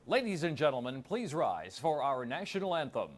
Ladies and gentlemen, please rise for our national anthem.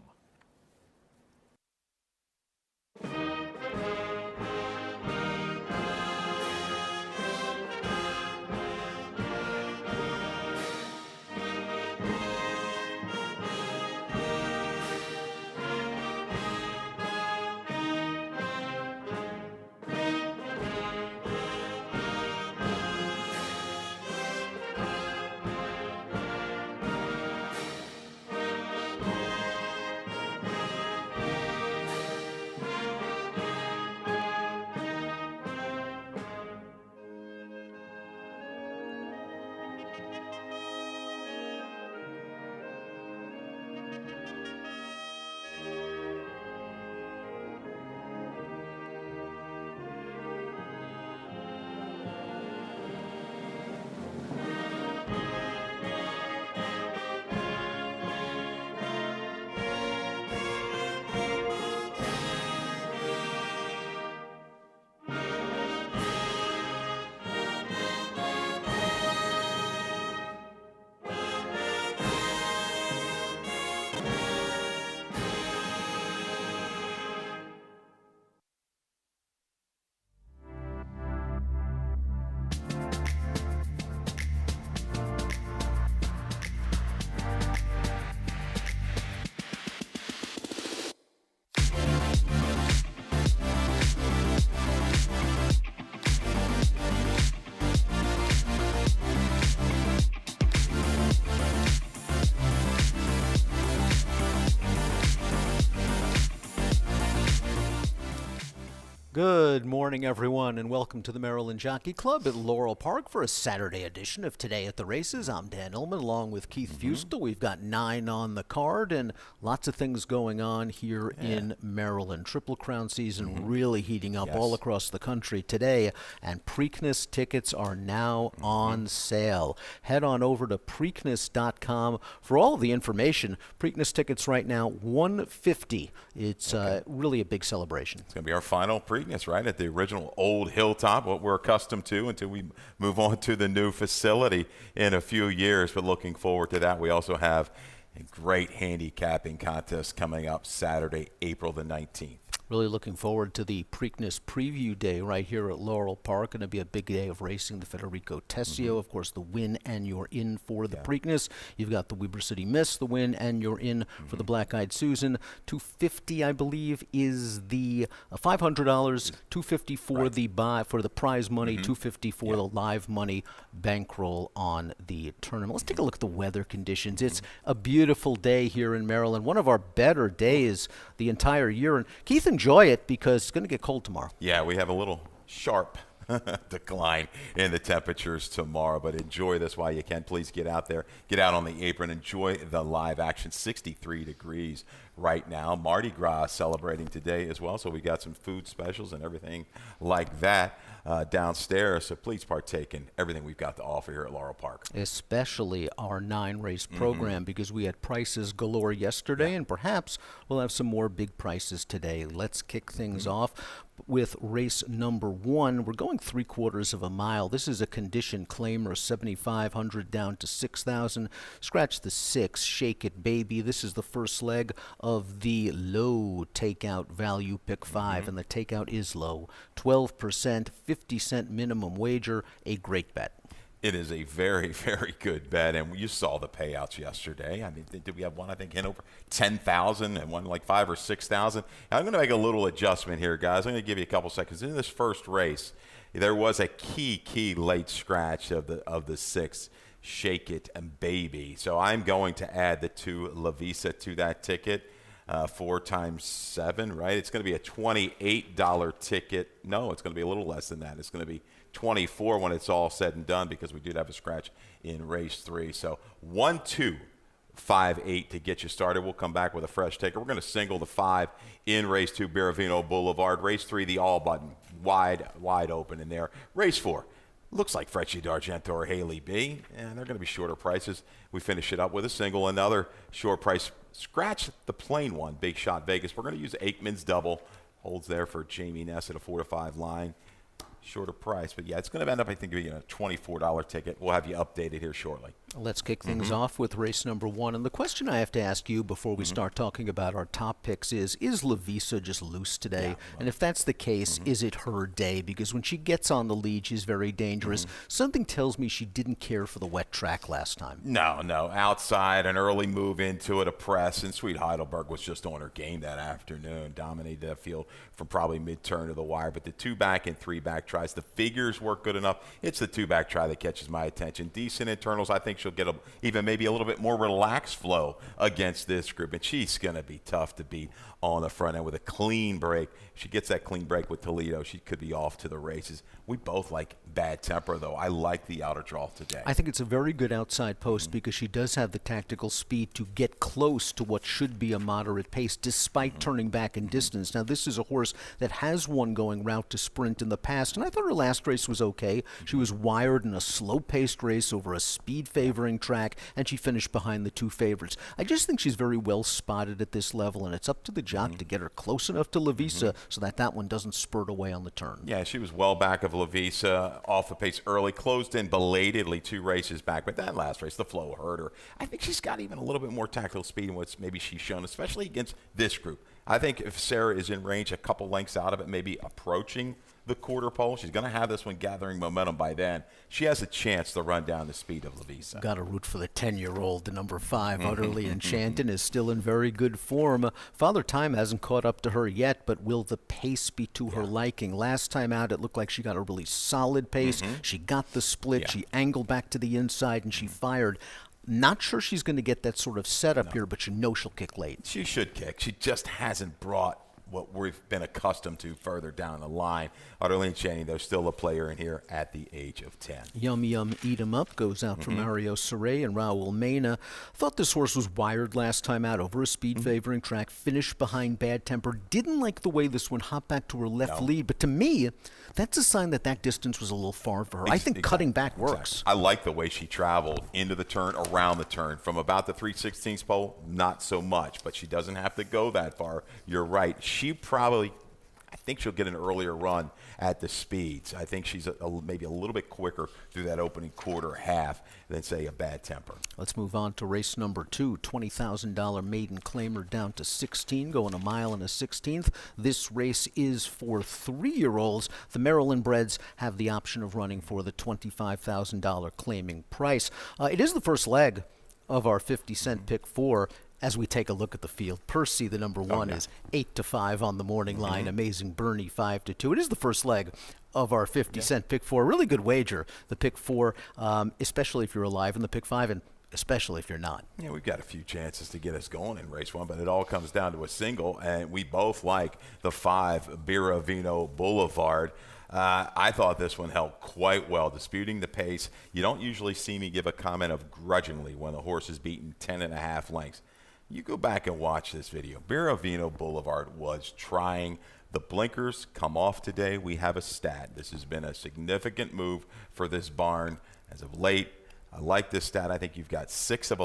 Good morning, everyone, and welcome to the Maryland Jockey Club at Laurel Park for a Saturday edition of Today at the Races. I'm Dan Illman, along with Keith Fustel. We've got 9 on the card and lots of things going on here in Maryland. Triple Crown season really heating up all across the country today, and Preakness tickets are now on sale. Head on over to Preakness.com for all of the information. Preakness tickets right now, $150. It's really a big celebration. It's going to be our final Preakness, right, at the original old Hilltop, what we're accustomed to until we move on to the new facility in a few years. But looking forward to that. We also have a great handicapping contest coming up Saturday, April the 19th. Really looking forward to the Preakness Preview Day right here at Laurel Park. Going to be a big day of racing. The Federico Tessio, of course, the win and you're in for the Preakness. You've got the Weber City Miss, the win and you're in for the Black Eyed Susan. $250, I believe, is the $500. $250 for the prize money. $250 for the live money bankroll on the tournament. Let's take a look at the weather conditions. It's a beautiful day here in Maryland. One of our better days the entire year. And Keith, enjoy it because it's going to get cold tomorrow. Yeah, we have a little sharp decline in the temperatures tomorrow, but enjoy this while you can. Please get out there, get out on the apron, enjoy the live action. 63 degrees right now. Mardi Gras celebrating today as well, so we got some food specials and everything like that downstairs, so please partake in everything we've got to offer here at Laurel Park. Especially our 9-race program, because we had prices galore yesterday, and perhaps we'll have some more big prices today. Let's kick things off with race number 1. We're going 3/4 of a mile. This is a condition claimer, 7,500 down to 6,000. Scratch the 6, Shake It Baby. This is the first leg of the low takeout value pick 5, and the takeout is low. 12%, 50-cent minimum wager, a great bet. It is a very, very good bet, and you saw the payouts yesterday. I mean, did we have one, I think, in over 10,000 and one like 5,000 or 6,000? I'm going to make a little adjustment here, guys. I'm going to give you a couple seconds. In this first race, there was a key late scratch of the 6, Shake It and Baby. So I'm going to add the 2 La Visa to that ticket. 4 times 7, right? It's going to be a $28 ticket. No, it's going to be a little less than that. It's going to be $24 when it's all said and done, because we did have a scratch in race 3. So 1, 2, 5, 8 to get you started. We'll come back with a fresh taker. We're going to single the 5 in race 2, Biravino Boulevard. Race 3, the all button, wide open in there. Race 4. Looks like Freccia d'Argento or Haley B, and they're going to be shorter prices. We finish it up with a single, another short price. Scratch the plain one, Big Shot Vegas. We're going to use Aikman's double. Holds there for Jamie Ness at a 4 to 5 line. Shorter price, but yeah, it's going to end up, I think, being a $24 ticket. We'll have you updated here shortly. Let's kick things off with race number 1. And the question I have to ask you before we start talking about our top picks is Lavisa just loose today? Yeah, and if that's the case, is it her day? Because when she gets on the lead, she's very dangerous. Something tells me she didn't care for the wet track last time. No. Outside, an early move into it, a press, and Sweet Heidelberg was just on her game that afternoon. Dominated that field from probably mid-turn to the wire. But the 2-back and 3-back tries, the figures work good enough. It's the 2-back try that catches my attention. Decent internals. I think she'll get even maybe a little bit more relaxed flow against this group. And she's going to be tough to beat on the front end with a clean break. If she gets that clean break with Toledo, she could be off to the races. We both like Bad Temper, though. I like the outer draw today. I think it's a very good outside post because she does have the tactical speed to get close to what should be a moderate pace despite turning back in distance. Now, this is a horse that has won going route to sprint in the past, and I thought her last race was okay. She was wired in a slow-paced race over a speed-favoring track, and she finished behind the 2 favorites. I just think she's very well spotted at this level, and it's up to the jock to get her close enough to Lavisa so that one doesn't spurt away on the turn. Yeah, she was well back of Lavisa, off the pace early, closed in belatedly 2 races back, but that last race, the flow hurt her. I think she's got even a little bit more tactical speed than what maybe she's shown, especially against this group. I think if Sarah is in range a couple lengths out of it, maybe approaching the quarter pole, she's going to have this one gathering momentum by then. She has a chance to run down the speed of Lavisa. Got to root for the 10-year-old. The number 5, Utterly Enchanted, is still in very good form. Father Time hasn't caught up to her yet, but will the pace be to her liking? Last time out, it looked like she got a really solid pace. She got the split. She angled back to the inside, and she fired. Not sure she's going to get that sort of setup here, but you know she'll kick late. She should kick. She just hasn't brought what we've been accustomed to further down the line. Utterly Enchanting, though, still a player in here at the age of 10. Yum Yum Eat 'em Up goes out for Mario Saray and Raul Mena. Thought this horse was wired last time out over a speed-favoring track, finished behind Bad Temper. Didn't like the way this one hopped back to her left lead, but to me, that's a sign that distance was a little far for her. I think cutting back works. I like the way she traveled into the turn, around the turn. From about the 3/16 pole, not so much, but she doesn't have to go that far. You're right. I think she'll get an earlier run at the speeds. I think she's maybe a little bit quicker through that opening quarter half than, say, a Bad Temper. Let's move on to race number 2. $20,000 maiden claimer down to 16, going a mile and a 16th. This race is for 3-year-olds. The Maryland breds have the option of running for the $25,000 claiming price. It is the first leg of our 50-cent pick 4. As we take a look at the field, Percy, the number 1, is 8-5 on the morning line. Amazing Bernie, 5-2. It is the first leg of our 50-cent pick 4. Really good wager, the pick 4, especially if you're alive in the pick 5, and especially if you're not. Yeah, we've got a few chances to get us going in race 1, but it all comes down to a single, and we both like the 5, Biravino Boulevard. I thought this one held quite well, disputing the pace. You don't usually see me give a comment of grudgingly when the horse is beaten 10.5 lengths. You go back and watch this video. Biravino Boulevard was trying. The blinkers come off today. We have a stat. This has been a significant move for this barn as of late. I like this stat. I think you've got 6 of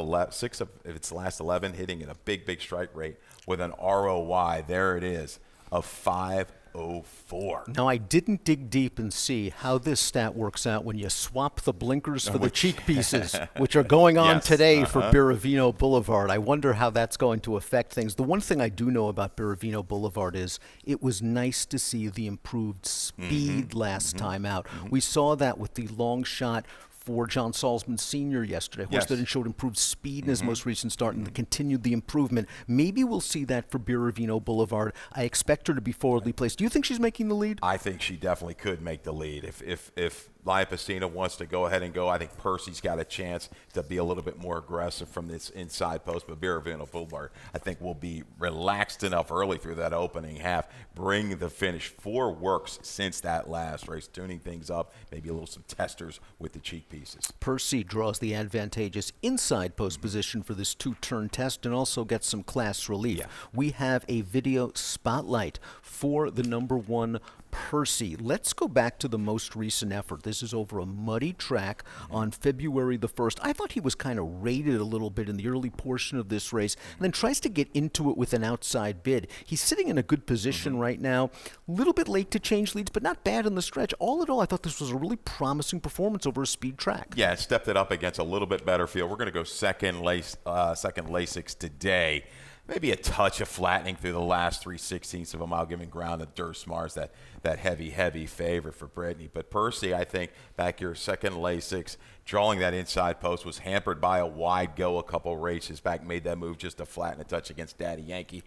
its last 11 hitting at a big strike rate with an ROI. There it is, of 504. Now, I didn't dig deep and see how this stat works out when you swap the blinkers for the cheek pieces, which are going on today for Biravino Boulevard. I wonder how that's going to affect things. The one thing I do know about Biravino Boulevard is it was nice to see the improved speed last time out. We saw that with the long shot for John Salzman Sr. yesterday. Horse that showed improved speed in his most recent start and continued the improvement. Maybe we'll see that for Biravino Boulevard. I expect her to be forwardly placed. Do you think she's making the lead? I think she definitely could make the lead. If Liapacina wants to go ahead and go, I think Percy's got a chance to be a little bit more aggressive from this inside post. But Biravino Boulevard, I think, will be relaxed enough early through that opening half, bring the finish. 4 works since that last race, tuning things up, maybe some testers with the cheek pieces. Percy draws the advantageous inside post position for this 2-turn test and also gets some class relief. We have a video spotlight for the number 1 Percy. Let's go back to the most recent effort. This This is over a muddy track on February the 1st. I thought he was kind of rated a little bit in the early portion of this race, and then tries to get into it with an outside bid. He's sitting in a good position right now. A little bit late to change leads, but not bad in the stretch. All in all, I thought this was a really promising performance over a speed track. Yeah, it stepped it up against a little bit better field. We're going to go second Lasix today. Maybe a touch of flattening through the last 3/16 of a mile, giving ground to Durst Mars, that heavy favorite for Brittany. But Percy, I think, back here, second Lasix, drawing that inside post, was hampered by a wide go a couple races back, made that move just to flatten a touch against Daddy Yankee.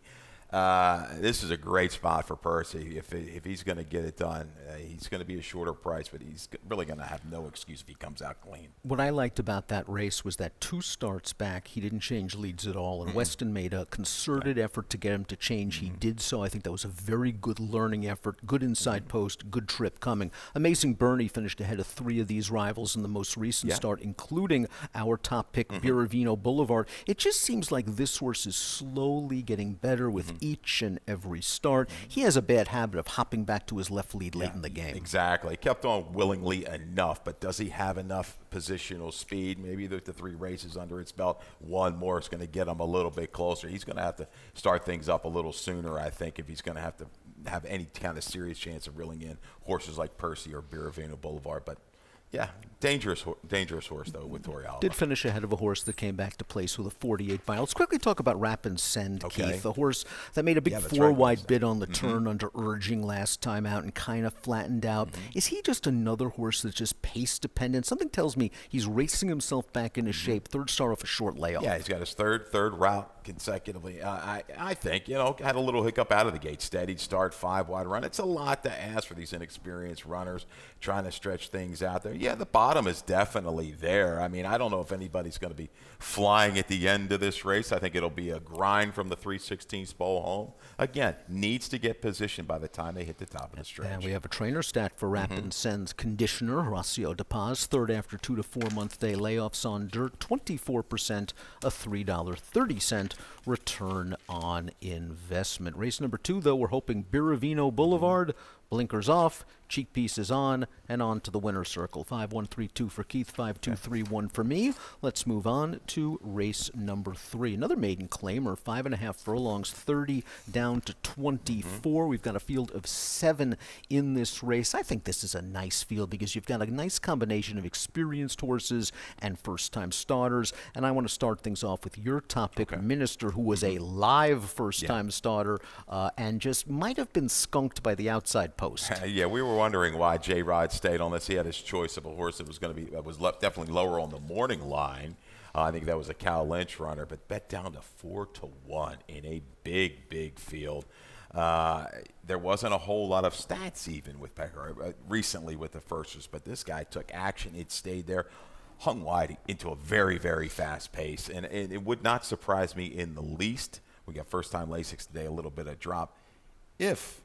This is a great spot for Percy. If he's going to get it done, he's going to be a shorter price, but he's really going to have no excuse if he comes out clean. What I liked about that race was that 2 starts back, he didn't change leads at all, and Weston made a concerted effort to get him to change. He did so. I think that was a very good learning effort, good inside post, good trip coming. Amazing Bernie finished ahead of 3 of these rivals in the most recent start, including our top pick, Biravino Boulevard. It just seems like this horse is slowly getting better with each and every start. He has a bad habit of hopping back to his left lead late in the game. Exactly. Kept on willingly enough, but does he have enough positional speed? Maybe the 3 races under its belt, 1 more is going to get him a little bit closer. He's going to have to start things up a little sooner, I think, if he's going to have any kind of serious chance of reeling in horses like Percy or Biravino Boulevard. But yeah, dangerous horse, though, with Tori Oliver. Did finish ahead of a horse that came back to place with a 48 mile. Let's quickly talk about Rapid Send, Keith, the horse that made a big 4-wide bid on the turn under urging last time out and kind of flattened out. Is he just another horse that's just pace dependent? Something tells me he's racing himself back into shape. 3rd star off a short layoff. Yeah, he's got his third route consecutively. I think, had a little hiccup out of the gate. Steady start, 5-wide run. It's a lot to ask for these inexperienced runners trying to stretch things out there. Yeah, the bottom is definitely there. I mean, I don't know if anybody's going to be flying at the end of this race. I think it'll be a grind from the 3/16 pole home. Again, needs to get positioned by the time they hit the top of the stretch. And we have a trainer stat for Rapid Send's conditioner, Horacio De Paz, 3rd after 2 to 4 month day layoffs on dirt, 24%, a $3.30 return on investment. Race number 2, though, we're hoping Biravino Boulevard. Blinkers off, cheek pieces on, and on to the winner's circle. 5-1-3-2 for Keith, 5-2-3-1 for me. Let's move on to race number 3. Another maiden claimer, 5.5 furlongs, 30 down to 24. We've got a field of 7 in this race. I think this is a nice field because you've got a nice combination of experienced horses and first-time starters. And I want to start things off with your top pick, Minister, who was a live first-time starter and just might have been skunked by the outside post. Yeah, we were wondering why J. Rod stayed on this. He had his choice of a horse that was going to be definitely lower on the morning line. I think that was a Cal Lynch runner, but bet down to 4-1 in a big field. There wasn't a whole lot of stats even with Pecker recently with the firsters, but this guy took action. It stayed there, hung wide into a very fast pace, and it would not surprise me in the least. We got first-time Lasix today, a little bit of drop. If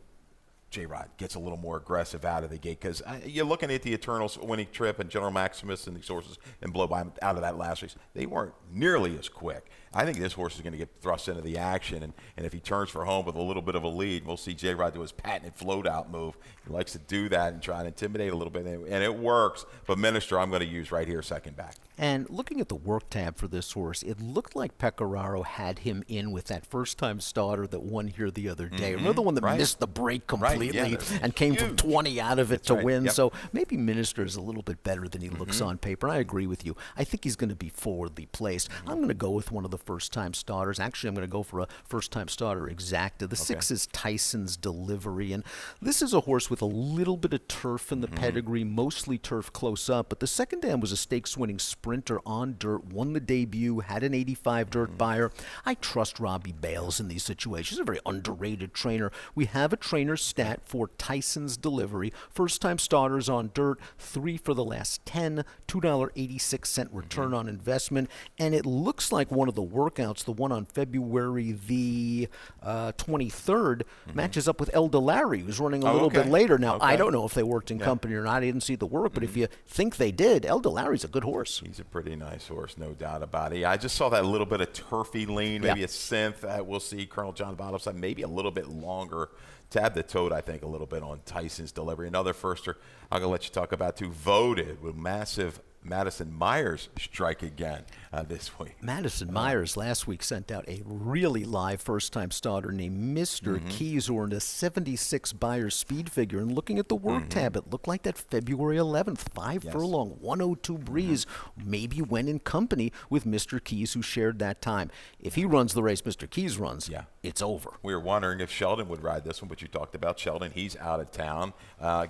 J-Rod gets a little more aggressive out of the gate, because you're looking at the Eternals winning trip and General Maximus and these horses and blow by him out of that last race. They weren't nearly as quick. I think this horse is going to get thrust into the action, and if he turns for home with a little bit of a lead, we'll see J-Rod do his patented float-out move. He likes to do that and try and intimidate a little bit, and it works. But Minister, I'm going to use right here, second back. And looking at the work tab for this horse, it looked like Pecoraro had him in with that first-time starter that won here the other day. Remember the one that missed the break completely and came from 20 out of it to win? So maybe Minister is a little bit better than he looks on paper. I agree with you. I think he's going to be forwardly placed. I'm going to go with one of the first-time starters. Actually, I'm going to go for a first-time starter exacta. The 6 is Tyson's Delivery, and this is a horse with a little bit of turf in the pedigree, mostly turf close up, but the second dam was a stakes-winning sprinter on dirt, won the debut, had an 85 dirt buyer. I trust Robbie Bales in these situations. He's a very underrated trainer. We have a trainer stat for Tyson's Delivery. First-time starters on dirt, 3 for the last 10, $2.86 return on investment, and it looks like one of the workouts, the one on February the 23rd, matches up with El Delari, who's running a little bit later. Now, I don't know if they worked in company or not. I didn't see the work, but if you think they did, El Delari's a good horse. He's a pretty nice horse, no doubt about it. I just saw that little bit of turfy lean, maybe a synth. We'll see Colonel John Bottom's side, maybe a little bit longer tabbed the tote, I think, a little bit on Tyson's delivery. Another firster I'm going to let you talk about, too, Voted with massive Madison Myers strike again this week. Madison Myers last week sent out a really live first-time starter named Mr. Keys, who earned a 76 Buyer speed figure. And looking at the work tab, it looked like that February 11th, 5 furlong, 102 breeze, maybe went in company with Mr. Keys, who shared that time. If he runs the race Mr. Keys runs, it's over. We were wondering if Sheldon would ride this one, but you talked about Sheldon. He's out of town,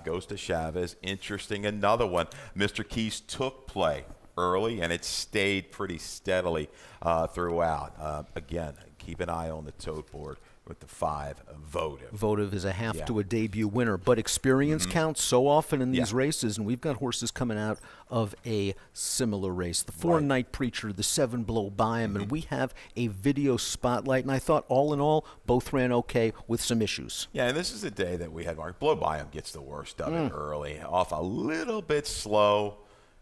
goes to Chavez. Interesting, another one. Mr. Keys took play early, and it stayed pretty steadily throughout. Again, keep an eye on the tote board with the 5 Votive. Votive is a half to a debut winner, but experience counts so often in these races, and we've got horses coming out of a similar race. The 4 Night Preacher, the 7 Blow By Him, and we have a video spotlight, and I thought all in all, both ran okay with some issues. Yeah, and this is a day that we had, Mark. Blow By Him gets the worst of it early, off a little bit slow.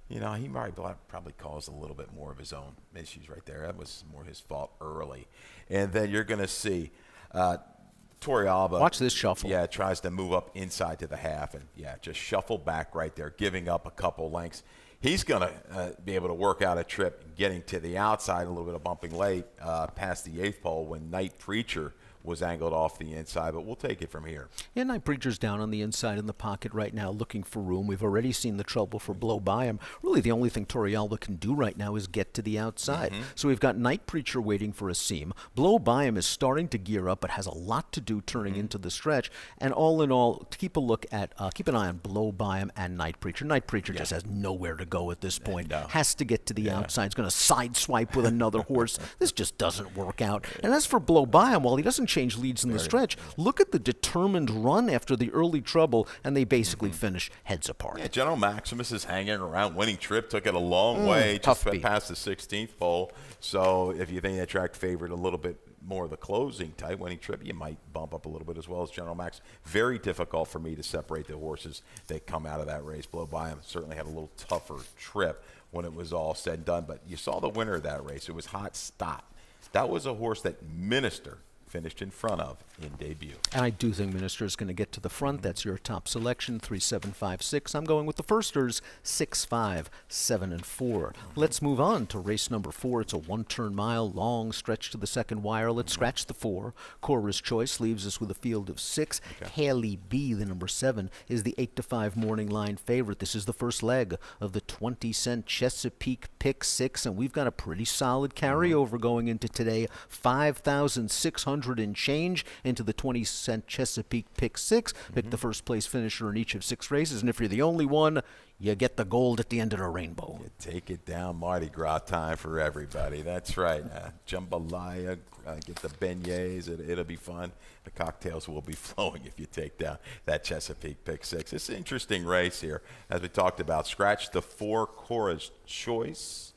You know, he probably caused a little bit more of his own issues right there. That was more his fault early. And then you're going to see Torrealba. Watch this shuffle. Yeah, tries to move up inside to the half. And, just shuffle back right there, giving up a couple lengths. He's going to be able to work out a trip, getting to the outside, a little bit of bumping late past the 8th pole when Night Preacher was angled off the inside, but we'll take it from here. Yeah, Night Preacher's down on the inside in the pocket right now looking for room. We've already seen the trouble for Blow By Him. Really, the only thing Torrealba can do right now is get to the outside. So we've got Night Preacher waiting for a seam. Blow By Him is starting to gear up, but has a lot to do turning into the stretch. And all in all, keep an eye on Blow By Him and Night Preacher. Night Preacher just has nowhere to go at this point. Has to get to the outside. He's going to sideswipe with another horse. This just doesn't work out. And as for Blow By Him, while he doesn't change leads in the stretch, look at the determined run after the early trouble, and they basically finish heads apart. Yeah, General Maximus is hanging around. Winning Trip took it a long way, just past the 16th pole. So if you think that track favored a little bit more of the closing type, Winning Trip, you might bump up a little bit as well as General Max. Very difficult for me to separate the horses that come out of that race. Blow By Him certainly had a little tougher trip when it was all said and done, but you saw the winner of that race. It was Hot Stop. That was a horse that Minister finished in front of in debut. And I do think Minister is going to get to the front. That's your top selection, 3, 7, 5, 6. I'm going with the firsters, 6, 5, 7, and 4. Let's move on to race number 4. It's a 1-turn mile, long stretch to the second wire. Let's scratch the 4. Cora's Choice leaves us with a field of 6. Haley B, the number 7, is the 8-5 morning line favorite. This is the first leg of the 20-cent Chesapeake Pick 6, and we've got a pretty solid carryover going into today. 5,600 and change into the 20-cent Chesapeake Pick 6. Pick the first place finisher in each of 6 races, and if you're the only one, you get the gold at the end of the rainbow. You take it down, Mardi Gras time for everybody. That's right. Jambalaya, get the beignets. It'll be fun. The cocktails will be flowing if you take down that Chesapeake Pick 6. It's an interesting race here. As we talked about, scratch the 4 Cora's Choice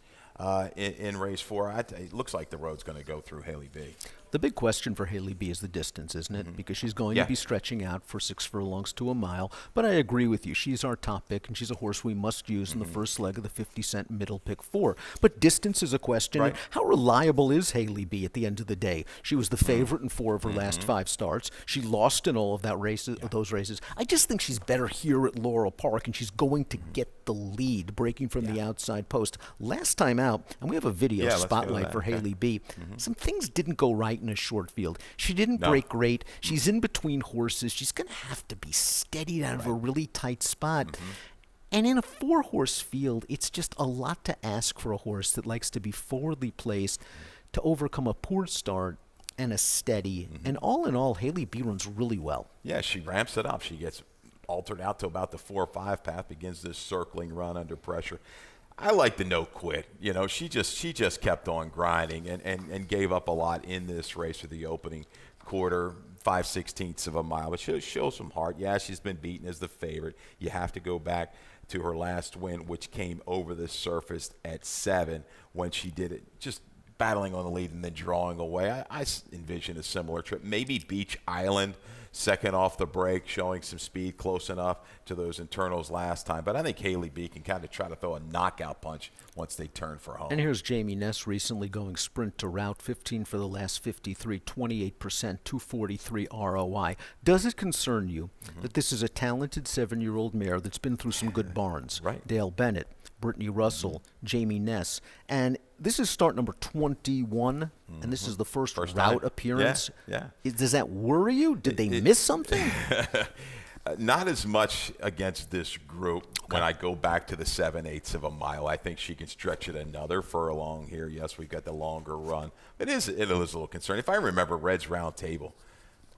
in race 4. It looks like the road's going to go through Haley B. The big question for Haley B is the distance, isn't it? Because she's going to be stretching out for 6 furlongs to a mile. But I agree with you. She's our top pick, and she's a horse we must use in the first leg of the 50-cent middle pick 4. But distance is a question. Right. How reliable is Haley B at the end of the day? She was the favorite in 4 of her last 5 starts. She lost in all of those races. I just think she's better here at Laurel Park, and she's going to get the lead, breaking from the outside post. Last time out, and we have a video spotlight for Haley B, some things didn't go right in a short field. She didn't break great. She's in between horses. She's going to have to be steadied out of a really tight spot. And in a 4-horse field, it's just a lot to ask for a horse that likes to be forwardly placed to overcome a poor start and a steady. And all in all, Haley B runs really well. Yeah, she ramps it up. She gets altered out to about the 4-5 path, begins this circling run under pressure. I like the no quit. You know, she just kept on grinding and gave up a lot in this race for the opening quarter, 5/16 of a mile. But she'll show some heart. Yeah, she's been beaten as the favorite. You have to go back to her last win, which came over the surface at 7 when she did it. Just battling on the lead and then drawing away. I envision a similar trip. Maybe Beach Island, second off the break, showing some speed close enough to those internals last time. But I think Haley B can kind of try to throw a knockout punch once they turn for home. And here's Jamie Ness recently going sprint to route, 15 for the last 53, 28%, 243 ROI. Does it concern you that this is a talented 7-year-old mare that's been through some good barns? Right. Dale Bennett, Brittany Russell, Jamie Ness, and this is start number 21, and this is the first route time appearance. Yeah. Does that worry you? Did they miss something? Not as much against this group. When I go back to the 7/8 of a mile, I think she can stretch it another furlong here. Yes, we've got the longer run. It is a little concerning. If I remember Red's Round Table,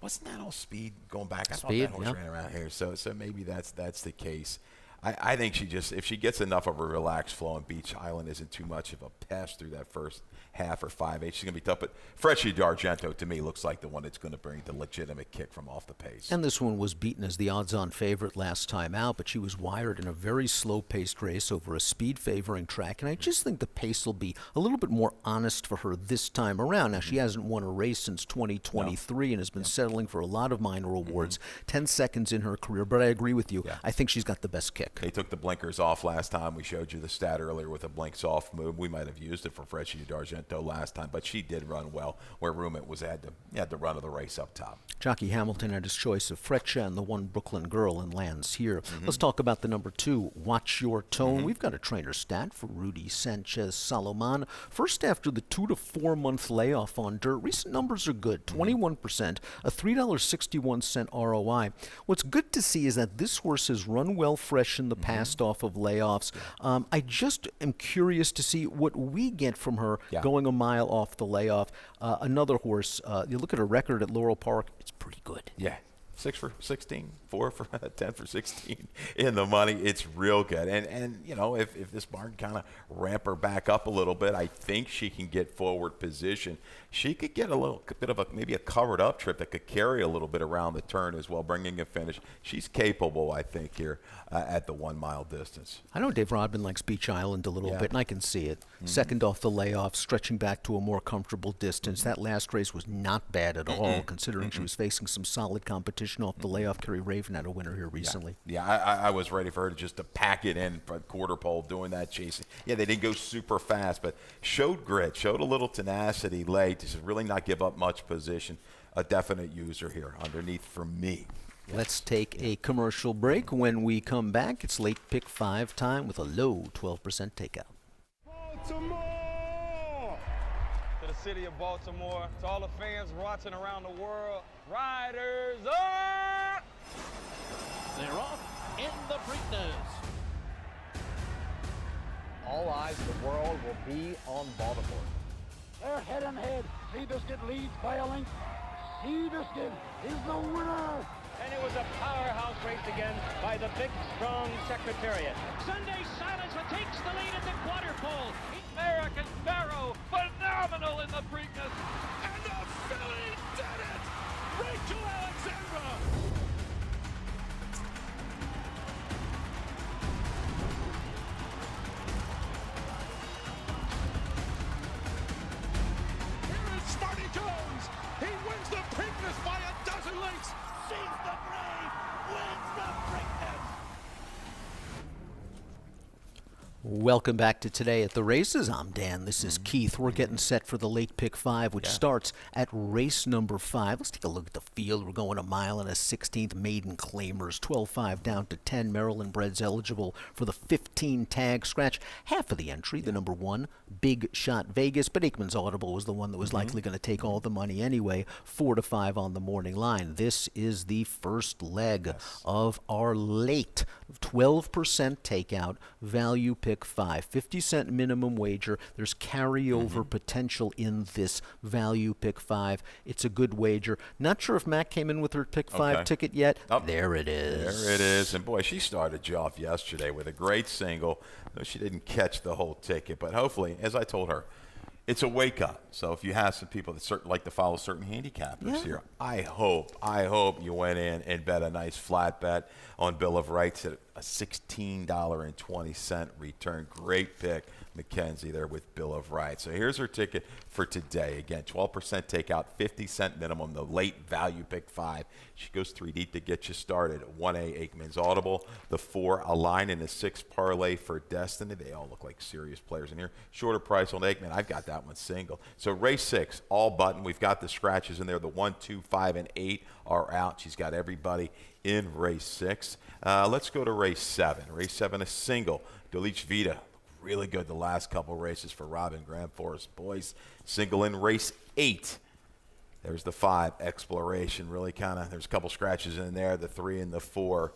wasn't that all speed going back? I thought that horse ran around here. So maybe that's the case. I think she just, if she gets enough of a relaxed flow and Beach Island isn't too much of a pass through that first half or 5/8, she's going to be tough. But Freccia D'Argento, to me, looks like the one that's going to bring the legitimate kick from off the pace. And this one was beaten as the odds-on favorite last time out, but she was wired in a very slow-paced race over a speed-favoring track. And I just think the pace will be a little bit more honest for her this time around. Now, she hasn't won a race since 2023 and has been settling for a lot of minor awards, 10 seconds in her career. But I agree with you. I think she's got the best kick. They took the blinkers off last time. We showed you the stat earlier with a blinks off move. We might have used it for Freccia D'Argento last time, but she did run well where Rumit was had the run of the race up top. Jockey Hamilton had his choice of Freccia and the one Brooklyn Girl and lands here. Let's talk about the number 2, Watch Your Tone. We've got a trainer stat for Rudy Sanchez Salomon. First after the 2 to 4 month layoff on dirt, recent numbers are good, 21%, a $3.61 ROI. What's good to see is that this horse has run well fresh in the past off of layoffs. I just am curious to see what we get from her going a mile off the layoff. Another horse, you look at her record at Laurel Park, it's pretty good. Yeah. 6 for 16, 4 for 10 for 16 in the money. It's real good. And you know, if this barn kind of ramp her back up a little bit, I think she can get forward position. She could get a little bit of maybe a covered up trip that could carry a little bit around the turn as well, bringing a finish. She's capable, I think, here at the 1 mile distance. I know Dave Rodman likes Beach Island a little bit, and I can see it. Second off the layoff, stretching back to a more comfortable distance. That last race was not bad at all, considering she was facing some solid competition off the layoff. Kerry Raven had a winner here recently. Yeah, I was ready for her to pack it in for quarter pole, doing that chasing. Yeah, they didn't go super fast, but showed grit, showed a little tenacity late. Just really not give up much position. A definite user here underneath for me. Let's take a commercial break. When we come back, it's late pick 5 time with a low 12% takeout. Baltimore! To the city of Baltimore, to all the fans watching around the world, Riders up! They're off in the Preakness. All eyes of the world will be on Baltimore. They're head and head. Seabiscuit leads by a length. Seabiscuit is the winner. And it was a powerhouse race again by the big, strong Secretariat. Sunday Silence takes the lead at the quarter pole. American Pharaoh, phenomenal in the Preakness. And the filly did it! Rachel Alexandra! Here is Smarty Jones. He wins the Preakness by a dozen lengths. She's the brave, wins the Preakness. Welcome back to Today at the Races. I'm Dan. This is Keith. We're getting set for the late pick 5, which starts at race number 5. Let's take a look at the field. We're going a mile and a 16th. Maiden Claimers, 12-5 down to 10. Maryland breds eligible for the 15 tag scratch. Half of the entry, the number 1, Big Shot Vegas, but Aikman's Audible was the one that was likely going to take all the money anyway. 4-5 on the morning line. This is the first leg of our late 12% takeout value pick 5. 50-cent minimum wager. There's carryover potential in this value pick 5. It's a good wager. Not sure if Matt came in with her pick 5 ticket yet. There it is. There it is. And boy, she started you off yesterday with a great single. No, she didn't catch the whole ticket, but hopefully, as I told her, it's a wake up. So if you have some people that like to follow certain handicappers here, I hope you went in and bet a nice flat bet on Bill of Rights at a $16.20 return. Great pick McKenzie there with Bill of Rights. So here's her ticket for today. Again, 12% takeout, 50-cent minimum, the late value pick 5. She goes 3 deep to get you started. 1A, Aikman's Audible. The 4, a line, and the 6, Parlay for Destiny. They all look like serious players in here. Shorter price on Aikman. I've got that one single. So race 6, all button. We've got the scratches in there. The 1, 2, 5, and 8 are out. She's got everybody in race 6. Let's go to race 7. Race 7, a single. Dolich Vita. Really good the last couple races for Robin Grand Forest boys. Single in race 8. There's the 5, Exploration. Really kind of, there's a couple scratches in there. The 3 and the 4.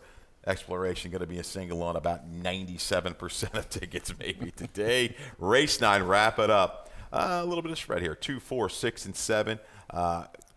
Exploration going to be a single on about 97% of tickets maybe today. Race 9, wrap it up. A little bit of spread here. 2, 4, 6, and 7.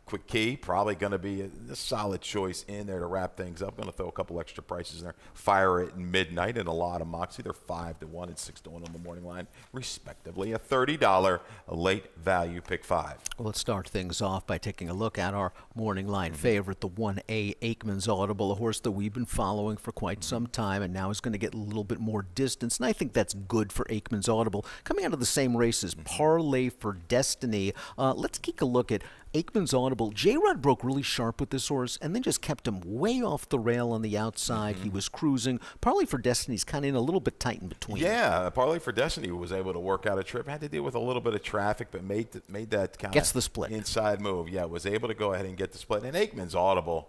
Quick Key, probably going to be a solid choice in there to wrap things up. Going to throw a couple extra prices in there. Fire It Midnight and a lot of Moxie. They're 5-1 and 6-1 on the morning line, respectively. A $30 late value pick 5. Well, let's start things off by taking a look at our morning line favorite, the 1A, Aikman's Audible, a horse that we've been following for quite some time and now is going to get a little bit more distance. And I think that's good for Aikman's Audible. Coming out of the same races, Parlay for Destiny. Let's take a look at Aikman's Audible. J-Rod broke really sharp with this horse and then just kept him way off the rail on the outside. He was cruising. Parlay for Destiny's kind of in a little bit tight in between. Yeah, Parlay for Destiny was able to work out a trip. Had to deal with a little bit of traffic, but made that kind Gets of the split. Inside move. Yeah, was able to go ahead and get the split. And Aikman's Audible,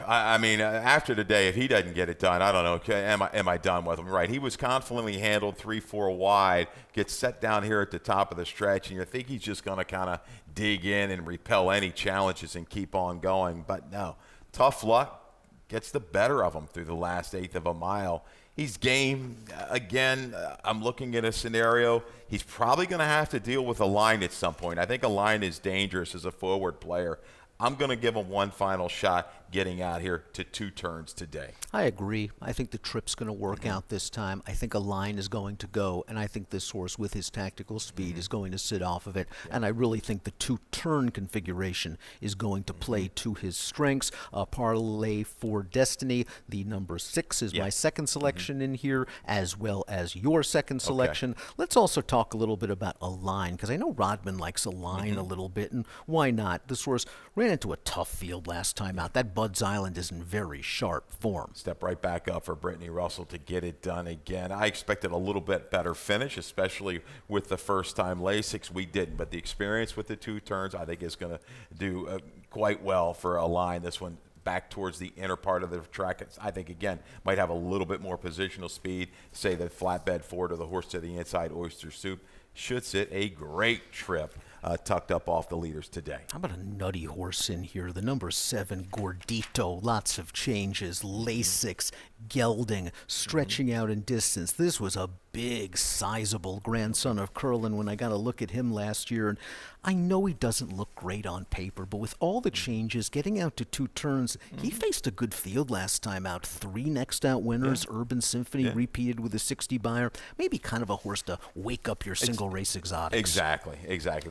I mean, after today, if he doesn't get it done, I don't know. Am I done with him? Right. He was confidently handled 3-4 wide, gets set down here at the top of the stretch, and you think he's just going to kind of dig in and repel any challenges and keep on going. But no, tough luck gets the better of him through the last 1/8 of a mile. He's game. Again, I'm looking at a scenario. He's probably going to have to deal with a line at some point. I think a line is dangerous as a forward player. I'm going to give him one final shot getting out here to 2 turns today. I agree. I think the trip's going to work out this time. I think a line is going to go, and I think this horse with his tactical speed is going to sit off of it. And I really think the 2-turn configuration is going to play to his strengths. Parlay for Destiny, the number 6 is my second selection in here, as well as your second selection. Let's also talk a little bit about a line, because I know Rodman likes a line a little bit, and why not? This horse ran into a tough field last time out. That Bud's Island is in very sharp form. Step right back up for Brittany Russell to get it done again. I expected a little bit better finish, especially with the first-time Lasix. We didn't, but the experience with the 2 turns I think is going to do quite well for a line. This one back towards the inner part of the track, I think, again, might have a little bit more positional speed. Say the flatbed forward or the horse to the inside, Oyster Soup. Should sit a great trip. Tucked up off the leaders today. How about a nutty horse in here? The number 7, Gordito. Lots of changes. Lasix, gelding, stretching out in distance. This was a big, sizable grandson of Curlin when I got a look at him last year. And I know he doesn't look great on paper, but with all the changes, getting out to 2 turns, he faced a good field last time out. 3 next out winners. Urban Symphony repeated with a 60 buyer. Maybe kind of a horse to wake up your single race exotics. Exactly.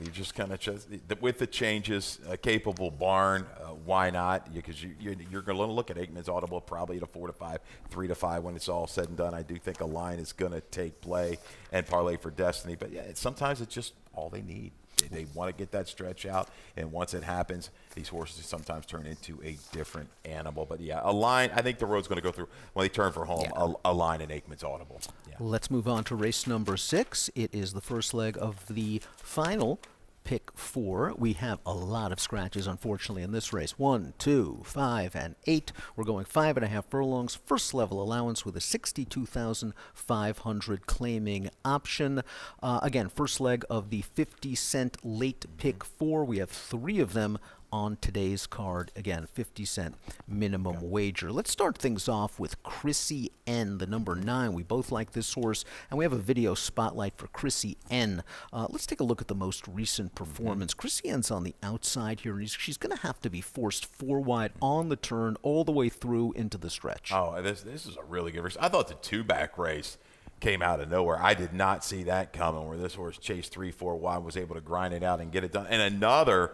You just kind of with the changes, a capable barn. Why not? Because you're going to look at Aikman's Audible probably at a 4-5, 3-5 when it's all said and done. I do think a line is going to take play and Parlay for Destiny. But yeah, sometimes it's just all they need. They want to get that stretch out, and once it happens, these horses sometimes turn into a different animal. But yeah, a line, I think the road's going to go through when they turn for home, a line in Aikman's Audible. Yeah. Let's move on to race number 6. It is the first leg of the final pick 4. We have a lot of scratches, unfortunately, in this race. 1, 2, 5, and 8. We're going 5.5 furlongs. First level allowance with a 62,500 claiming option. Again, first leg of the 50-cent late pick 4. We have 3 of them on today's card. Again, 50-cent minimum wager. Let's start things off with Chrissy N, the number 9. We both like this horse, and we have a video spotlight for Chrissy N. Let's take a look at the most recent performance. Chrissy N's on the outside here, and she's going to have to be forced 4 wide on the turn all the way through into the stretch. Oh, this is a really good race. I thought the 2-back race came out of nowhere. I did not see that coming, where this horse chased 3-4 wide, was able to grind it out and get it done. And another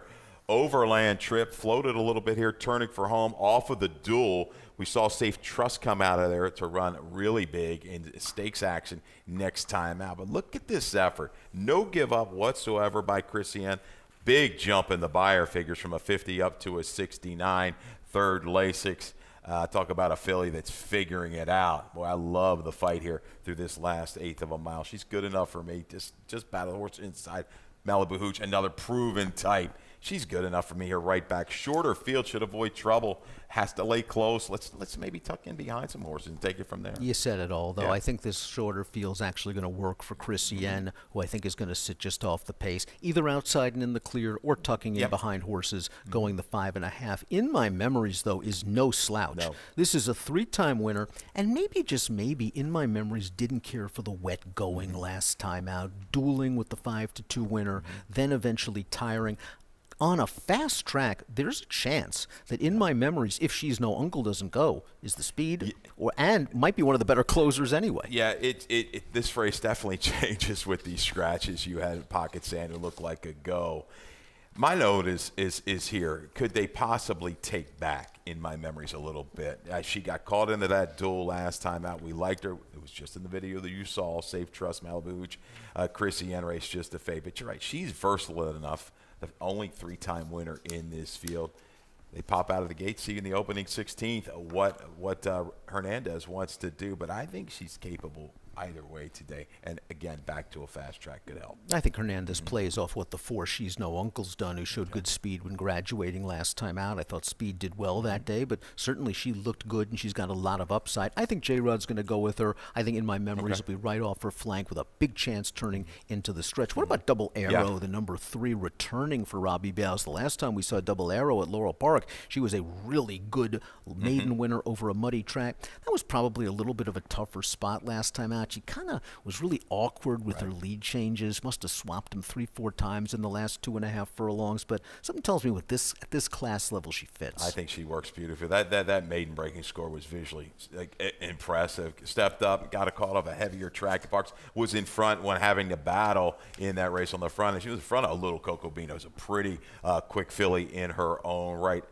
overland trip, floated a little bit here, turning for home off of the duel. We saw Safe Trust come out of there to run really big in stakes action next time out. But look at this effort. No give up whatsoever by Christiane. Big jump in the buyer figures from a 50 up to a 69. Third Lasix. Talk about a filly that's figuring it out. Boy, I love the fight here through this last eighth of a mile. She's good enough for me. Just battle the horse inside. Malibu Hooch, another proven type. She's good enough for me here, right back. Shorter field should avoid trouble. Has to lay close. Let's maybe tuck in behind some horses and take it from there. You said it all, though. Yeah. I think this shorter field's actually going to work for Christiane, who I think is going to sit just off the pace, either outside and in the clear or tucking in behind horses, going the 5.5. In my memories, though, is no slouch. No. This is a 3-time winner, and maybe, just maybe, in my memories, didn't care for the wet going last time out, dueling with the 5-2 winner, then eventually tiring. On a fast track, there's a chance that in my memories, if She's No Uncle doesn't go, is the speed, and might be one of the better closers anyway. Yeah, this race definitely changes with these scratches. You had Pocket Sand who looked like a go. My note is here. Could they possibly take back, in my memories, a little bit? She got caught into that duel last time out. We liked her. It was just in the video that you saw. Safe Trust, Malibu Hooch, Christiane race just a fade. But you're right. She's versatile enough. The only 3-time winner in this field. They pop out of the gate, see in the opening 16th what Hernandez wants to do. But I think she's capable either way today. And, again, back to a fast track could help. I think Hernandez plays off what the 4 She's No Uncle's done, who showed good speed when graduating last time out. I thought Speed did well that day, but certainly she looked good, and she's got a lot of upside. I think J-Rod's going to go with her. I think in my memories it'll be right off her flank with a big chance turning into the stretch. What about Double Arrow, the number 3, returning for Robbie Bowes? The last time we saw Double Arrow at Laurel Park, she was a really good maiden winner over a muddy track. That was probably a little bit of a tougher spot last time out. She kind of was really awkward with her lead changes. Must have swapped them 3-4 times in the last 2.5 furlongs. But something tells me at this class level she fits. I think she works beautifully. That maiden breaking score was visually impressive. Stepped up, got a call of a heavier track. Parks was in front when having to battle in that race on the front, and she was in front of Little Coco Bean. It was a pretty quick filly in her own right.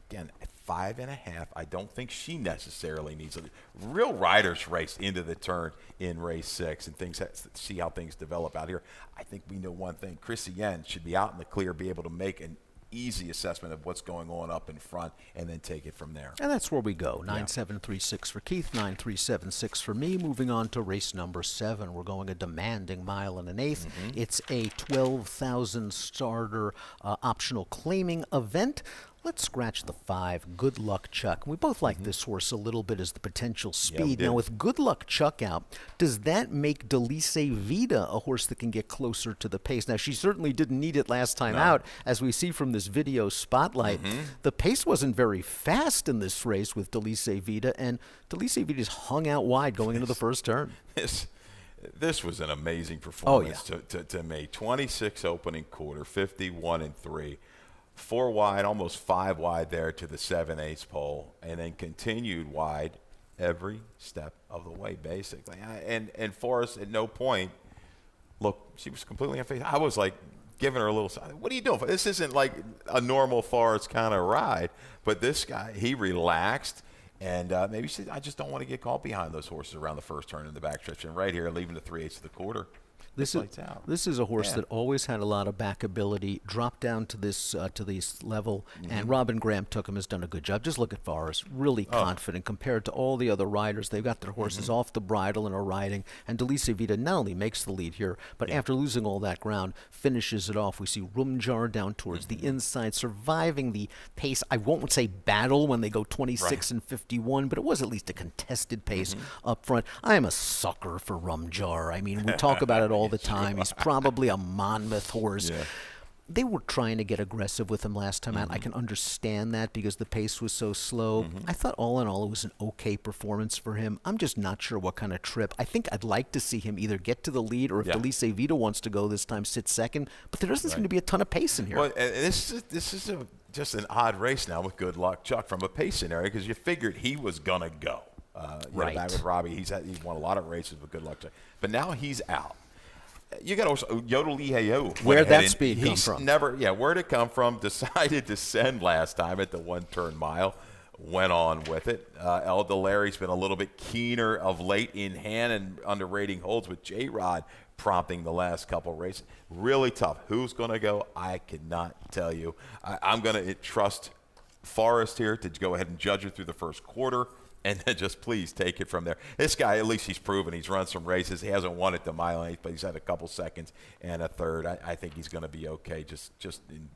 Again, at 5.5, I don't think she necessarily needs a real riders race into the turn in race 6 and see how things develop out here. I think we know one thing. Christiane should be out in the clear, be able to make an easy assessment of what's going on up in front and then take it from there. And that's where we go. 9.736 for Keith, 9.376 for me. Moving on to race number 7. We're going a demanding 1 1/8. It's a 12,000 starter optional claiming event. Let's scratch the 5, Good Luck Chuck. We both like this horse a little bit as the potential speed. Now, with Good Luck Chuck out, does that make Delice Vida a horse that can get closer to the pace? Now, she certainly didn't need it last time out, as we see from this video spotlight. The pace wasn't very fast in this race with Delice Vida, and Delice Vida just hung out wide going into the first turn. This was an amazing performance to me. 26 opening quarter, 51-3. 4 wide, almost 5 wide there to the 7/8 pole, and then continued wide every step of the way, basically. And Forrest, at no point, look, she was completely unfazed. I was like giving her a little, what are you doing? This isn't like a normal Forrest kind of ride, but this guy, he relaxed. And maybe she said, I just don't want to get caught behind those horses around the first turn in the backstretch. And right here, leaving the 3/8 of the quarter. This is a horse that always had a lot of backability, dropped down to this level, and Robin Graham took him, has done a good job. Just look at Forrest, really confident compared to all the other riders. They've got their horses off the bridle and are riding, and Delice Vida not only makes the lead here, but after losing all that ground, finishes it off. We see Rumjar down towards the inside, surviving the pace. I won't say battle when they go 26 and 51, but it was at least a contested pace up front. I am a sucker for Rumjar. I mean, we talk about it all the time. He's probably a Monmouth horse. They were trying to get aggressive with him last time out. I can understand that because the pace was so slow. I thought all in all it was an okay performance for him. I'm just not sure what kind of trip. I think I'd like to see him either get to the lead or if Delice Vida wants to go this time, sit second. But there doesn't seem to be a ton of pace in here. Well, and this is just an odd race now with Good Luck Chuck from a pace scenario because you figured he was going to go. Back with Robbie, he's won a lot of races with Good Luck Chuck. But now he's out. You got also Yodel. Where'd that speed come from? Where'd it come from? Decided to send last time at the one-turn mile. Went on with it. El Delari's been a little bit keener of late in hand and underrating holds with J-Rod prompting the last couple races. Really tough. Who's going to go? I cannot tell you. I'm going to trust Forrest here to go ahead and judge it through the first quarter, and then just please take it from there. This guy, at least he's proven he's run some races. He hasn't won at the mile and eighth, but he's had a couple seconds and a third. I think he's going to be okay, just in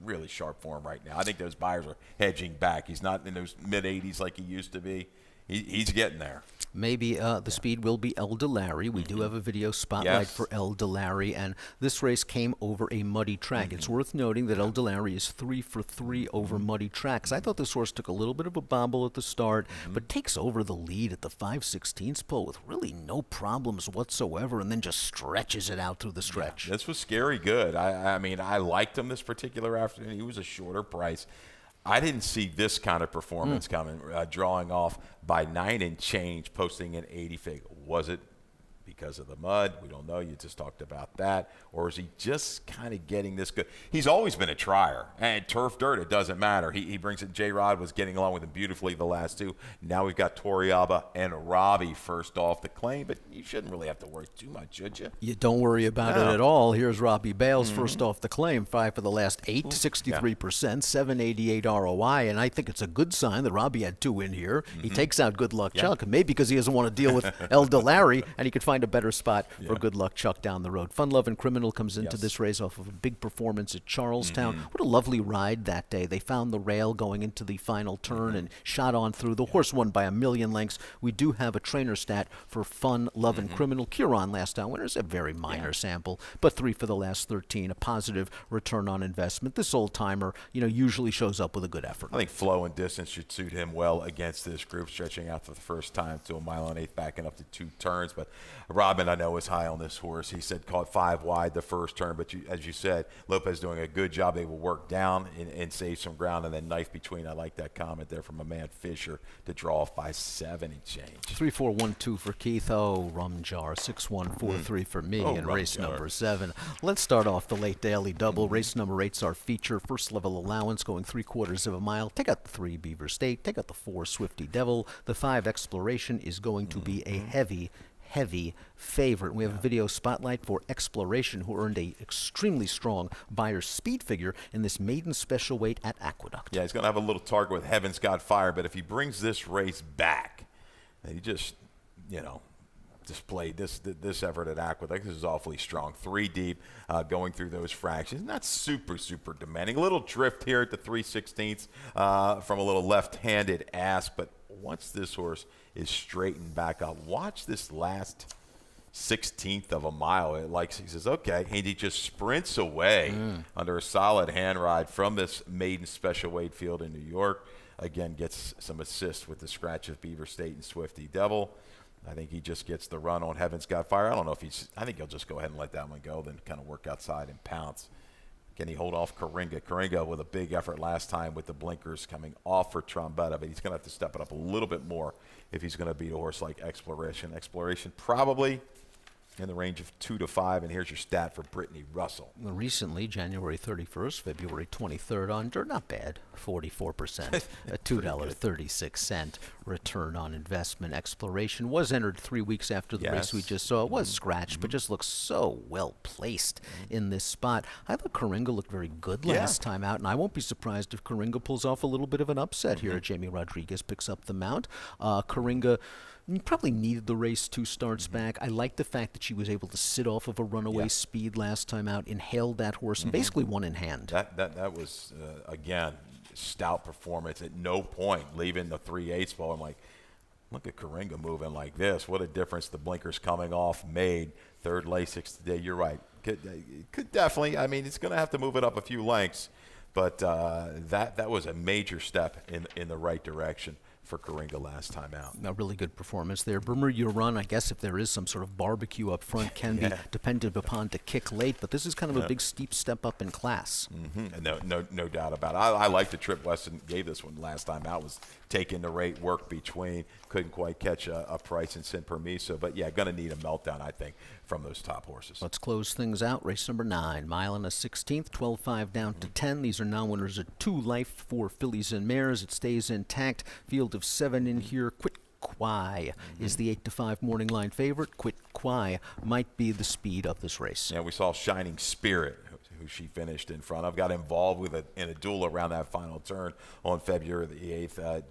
really sharp form right now. I think those buyers are hedging back. He's not in those mid-80s like he used to be. He's getting there. Maybe the speed will be El Delari. We do have a video spotlight for El Delari, and this race came over a muddy track. It's worth noting that El Delari is 3 for 3 over muddy tracks. I thought this horse took a little bit of a bobble at the start, but takes over the lead at the 5/16 pole with really no problems whatsoever, and then just stretches it out through the stretch. Yeah, this was scary good. I mean, I liked him this particular afternoon. He was a shorter price. I didn't see this kind of performance coming, drawing off by 9 and change, posting an 80 fig. Was it because of the mud? We don't know. You just talked about that. Or is he just kind of getting this good? He's always been a trier. And turf dirt, it doesn't matter. He brings it. J-Rod was getting along with him beautifully the last two. Now we've got Toriaba and Robbie first off the claim, but you shouldn't really have to worry too much, should you? You don't worry about it at all. Here's Robbie Bales first off the claim. 5 for the last 8, 63%, 788 ROI, and I think it's a good sign that Robbie had 2 in here. He takes out Good Luck Chuck, maybe because he doesn't want to deal with El Delari, and he could find a better spot for Good Luck Chuck down the road. Fun Lovin' Criminal comes into this race off of a big performance at Charlestown. What a lovely ride that day. They found the rail going into the final turn and shot on through. The horse won by a million lengths. We do have a trainer stat for Fun Lovin' Criminal. Curon last time winners, a very minor sample, but 3 for the last 13, a positive return on investment. This old-timer, usually shows up with a good effort. I think flow and distance should suit him well against this group, stretching out for the first time to a mile and 1/8, backing up to 2 turns. But Robin, I know, is high on this horse. He said caught 5 wide the first turn, but as you said, Lopez doing a good job. They will work down and save some ground and then knife between. I like that comment there from a man Fisher to draw off by 7 and change. 3-4-1-2 for Keith. Oh, rum jar. 6-1-4-3 for me in race number 7. Let's start off the late daily double. Race number 8's our feature. First level allowance going 3/4 of a mile. Take out the 3 Beaver State. Take out the 4 Swifty Devil. The 5 Exploration is going to be a heavy favorite. We have a video spotlight for Exploration, who earned a extremely strong Buyer's speed figure in this maiden special weight at Aqueduct. Yeah, he's going to have a little target with Heaven's Got Fire, but if he brings this race back, he just, displayed this effort at Aqueduct. This is awfully strong. 3 deep, going through those fractions. Not super demanding. A little drift here at the 3/16 from a little left-handed ask, but once this horse is straightened back up, watch this last 16th of a mile. He says, okay, and he just sprints away under a solid hand ride from this maiden special weight field in New York. Again, gets some assist with the scratch of Beaver State and Swifty Devil. I think he just gets the run on Heaven's Got Fire. I don't know if I think he'll just go ahead and let that one go, then kind of work outside and pounce. Can he hold off Coringa? Coringa with a big effort last time with the blinkers coming off for Trombetta, but he's going to have to step it up a little bit more if he's going to beat a horse like Exploration. Exploration probably in the range of 2 to 5, and here's your stat for Brittany Russell. Recently, January 31st, February 23rd under, not bad, 44%, a $2.36 return on investment. Exploration was entered 3 weeks after the race we just saw. It was scratched, but just looks so well placed in this spot. I thought Coringa looked very good last time out, and I won't be surprised if Coringa pulls off a little bit of an upset here. Jamie Rodriguez picks up the mount. Coringa probably needed the race 2 starts back. I like the fact that she was able to sit off of a runaway speed last time out, inhaled that horse, and basically won in hand. That was, again, stout performance. At no point leaving the 3/8 spot. I'm like, look at Coringa moving like this. What a difference the blinkers coming off made. 3rd Lasix today. You're right. Could definitely, it's going to have to move it up a few lengths, but that was a major step in the right direction for Coringa last time out. A really good performance there. Bermuda Run, I guess if there is some sort of barbecue up front, can be dependent upon to kick late, but this is kind of a big steep step up in class. No doubt about it. I like the trip Weston gave this one last time out, was taking the rate, work between, couldn't quite catch a price in Sin Permiso, but going to need a meltdown, I think, from those top horses. Let's close things out. Race number 9, mile and a 16th, 12.5 down to 10. These are non-winners at 2 life for fillies and mares. It stays intact. Field of 7 in here. Quit Quai is the 8-5 morning line favorite. Quit Quai might be the speed of this race. Yeah, we saw Shining Spirit, who she finished in front of, got involved with in a duel around that final turn on February the 8th.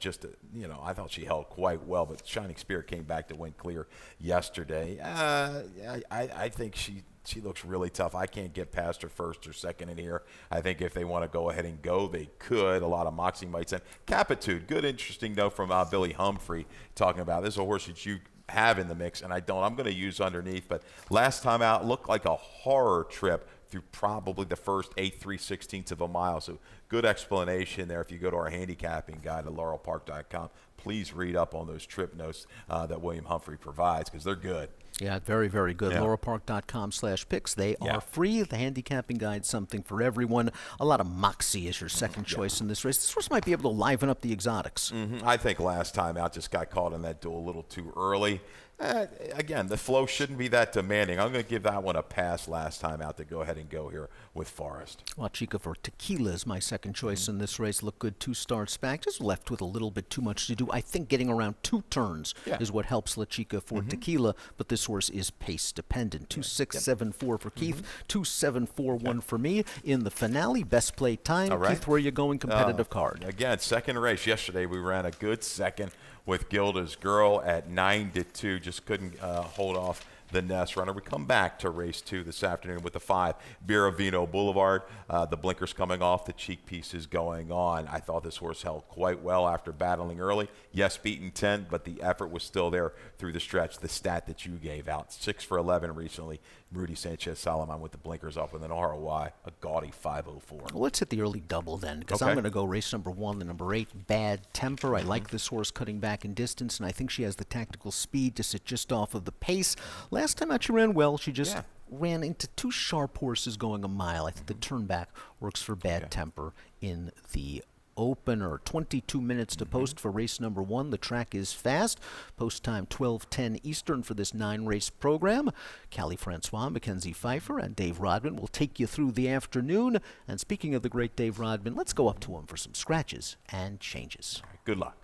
I thought she held quite well, but Shining Spirit came back to win clear yesterday. I think she looks really tough. I can't get past her first or second in here. I think if they want to go ahead and go, they could. A lot of moxie might send. Capitude, good, interesting note from Billy Humphrey talking about this is a horse that you have in the mix, and I don't. I'm going to use underneath, but last time out looked like a horror trip through probably the first 8 3/16 of a mile. So good explanation there. If you go to our handicapping guide at laurelpark.com, please read up on those trip notes that William Humphrey provides, because they're good. Yeah, very, very good. Yeah. laurelpark.com/picks. They are free. The handicapping guide, something for everyone. A lot of moxie is your second choice in this race. This horse might be able to liven up the exotics. I think last time out just got caught in that duel a little too early. Again, the flow shouldn't be that demanding. I'm going to give that one a pass last time out to go ahead and go here with Forrest. La Chica for Tequila is my second choice in this race. Look good 2 starts back. Just left with a little bit too much to do. I think getting around 2 turns is what helps La Chica for Tequila, but this horse is pace dependent. 2.674 for Keith, 2.741 for me. In the finale, best play time. All right. Keith, where are you going? Competitive card. Again, second race. Yesterday we ran a good second with Gilda's Girl at 9-2. Just couldn't hold off the Nest runner. We come back to race 2 this afternoon with the 5, Biravino Boulevard. The blinkers coming off, the cheek pieces going on. I thought this horse held quite well after battling early. Yes, beaten 10, but the effort was still there through the stretch. The stat that you gave out, 6 for 11 recently. Rudy Sanchez-Solomon with the blinkers up with an ROI, a gaudy 504. Well, let's hit the early double then, because I'm going to go race number 1, the number 8, Bad Temper. I like this horse cutting back in distance, and I think she has the tactical speed to sit just off of the pace. Last time out she ran well. She just ran into 2 sharp horses going a mile. I think the turn back works for Bad Temper in the opener. 22 minutes to post for race number 1. The track is fast. Post time 12:10 Eastern for this 9-race program. Callie Francois, Mackenzie Pfeiffer, and Dave Rodman will take you through the afternoon. And speaking of the great Dave Rodman, let's go up to him for some scratches and changes. Good luck.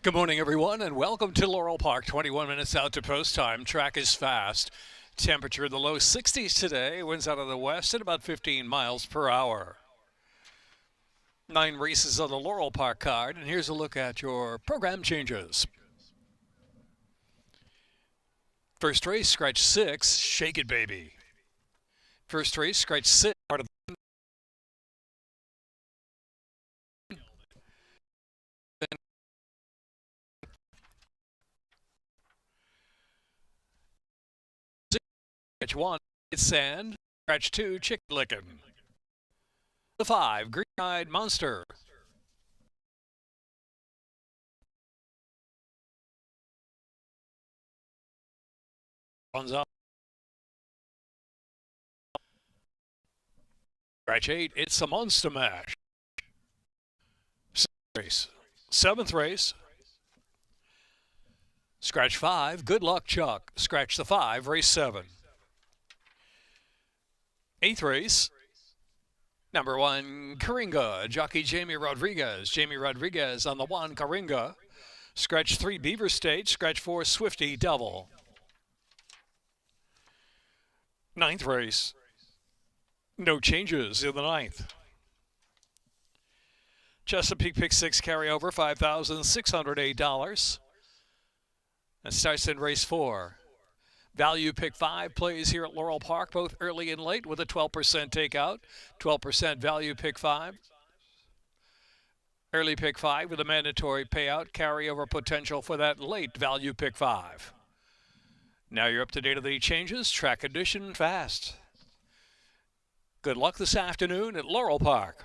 Good morning, everyone, and welcome to Laurel Park. 21 minutes out to post time. Track is fast. Temperature in the low 60s today. Winds out of the west at about 15 miles per hour. 9 races on the Laurel Park card, and here's a look at your program changes. First race, scratch 6, Shake It Baby. First race, scratch 6, part of the Scratch 1, it's Sand. Scratch 2, Chicken Lickin'. The 5, Green-Eyed Monster. One's up. Scratch 8, it's a Monster Mash. 7th race. Scratch 5, Good Luck Chuck. Scratch the 5, race 7. 8th race, number 1, Coringa, jockey Jamie Rodriguez. Jamie Rodriguez on the 1, Coringa. Scratch 3, Beaver State. Scratch 4, Swifty Devil. 9th race, no changes in the 9th. Chesapeake Pick 6 carryover, $5,608. That starts in race 4. Value Pick 5 plays here at Laurel Park, both early and late with a 12% takeout. 12% Value Pick 5. Early Pick 5 with a mandatory payout, carryover potential for that late Value Pick 5. Now you're up to date on the changes. Track condition fast. Good luck this afternoon at Laurel Park.